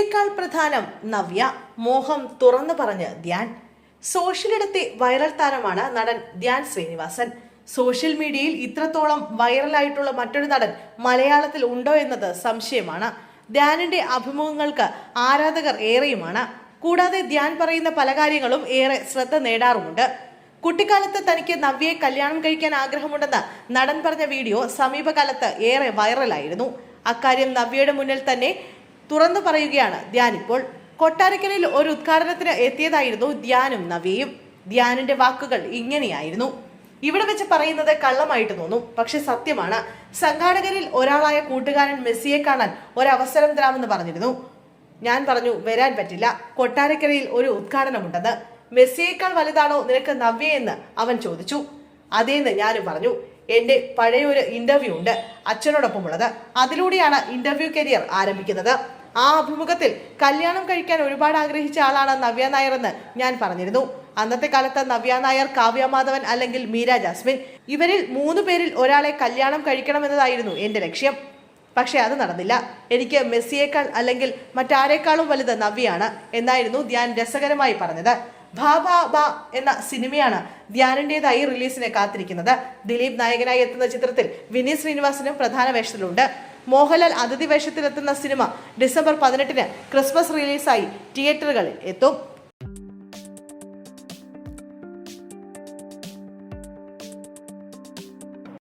കുട്ടിയേക്കാൾ പ്രധാനം നവ്യ, മോഹം തുറന്നു പറഞ്ഞ് ധ്യാൻ. സോഷ്യലിടത്തെ വൈറൽ താരമാണ് നടൻ ധ്യാൻ ശ്രീനിവാസൻ. സോഷ്യൽ മീഡിയയിൽ ഇത്രത്തോളം വൈറലായിട്ടുള്ള മറ്റൊരു നടൻ മലയാളത്തിൽ ഉണ്ടോ എന്നത് സംശയമാണ്. ധ്യാനിന്റെ അഭിമുഖങ്ങൾക്ക് ആരാധകർ ഏറെയുമാണ്. കൂടാതെ ധ്യാൻ പറയുന്ന പല കാര്യങ്ങളും ഏറെ ശ്രദ്ധ നേടാറുമുണ്ട്. കുട്ടിക്കാലത്ത് തനിക്ക് നവ്യയെ കല്യാണം കഴിക്കാൻ ആഗ്രഹമുണ്ടെന്ന് നടൻ പറഞ്ഞ വീഡിയോ സമീപകാലത്ത് ഏറെ വൈറലായിരുന്നു. അക്കാര്യം നവ്യയുടെ മുന്നിൽ തന്നെ തുറന്നു പറയുകയാണ് ധ്യാൻ ഇപ്പോൾ. കൊട്ടാരക്കരയിൽ ഒരു ഉദ്ഘാടനത്തിന് എത്തിയതായിരുന്നു ധ്യാനും നവ്യയും. ധ്യാനിന്റെ വാക്കുകൾ ഇങ്ങനെയായിരുന്നു. ഇവിടെ വെച്ച് പറയുന്നത് കള്ളമായിട്ട് തോന്നും, പക്ഷെ സത്യമാണ്. സംഘാടകരിൽ ഒരാളായ കൂട്ടുകാരൻ മെസ്സിയെ കാണാൻ ഒരവസരം തരാമെന്ന് പറഞ്ഞിരുന്നു. ഞാൻ പറഞ്ഞു വരാൻ പറ്റില്ല, കൊട്ടാരക്കരയിൽ ഒരു ഉദ്ഘാടനമുണ്ടെന്ന്. മെസ്സിയേക്കാൾ വലുതാണോ നിനക്ക് നവ്യയെന്ന് അവൻ ചോദിച്ചു. അതേന്ന് ഞാനും പറഞ്ഞു. എന്റെ പഴയൊരു ഇന്റർവ്യൂ ഉണ്ട് അച്ഛനോടൊപ്പമുള്ളത്, അതിലൂടെയാണ് ഇന്റർവ്യൂ കരിയർ ആരംഭിക്കുന്നത്. ആ അഭിമുഖത്തിൽ കല്യാണം കഴിക്കാൻ ഒരുപാട് ആഗ്രഹിച്ച ആളാണ് നവ്യ നായർ എന്ന് ഞാൻ പറഞ്ഞിരുന്നു. അന്നത്തെ കാലത്ത് നവ്യ നായർ, കാവ്യ മാധവൻ അല്ലെങ്കിൽ മീര ജാസ്മിൻ, ഇവരിൽ 3 പേരിൽ ഒരാളെ കല്യാണം കഴിക്കണമെന്നതായിരുന്നു എന്റെ ലക്ഷ്യം. പക്ഷെ അത് നടന്നില്ല. എനിക്ക് മെസ്സിയേക്കാൾ അല്ലെങ്കിൽ മറ്റാരേക്കാളും വലുത് നവ്യയാണ് എന്നായിരുന്നു ധ്യാൻ രസകരമായി പറഞ്ഞത്. ഭാ എന്ന സിനിമയാണ് ധ്യാനിന്റേതായി റിലീസിനെ കാത്തിരിക്കുന്നത്. ദിലീപ് നായകനായി എത്തുന്ന ചിത്രത്തിൽ വിനീത് ശ്രീനിവാസനും പ്രധാന വേഷത്തിലുണ്ട്. മോഹൻലാൽ അതിഥി വേഷത്തിലെത്തുന്ന സിനിമ ഡിസംബർ 18-ന് ക്രിസ്മസ് റിലീസായി തിയേറ്ററുകളിൽ എത്തും.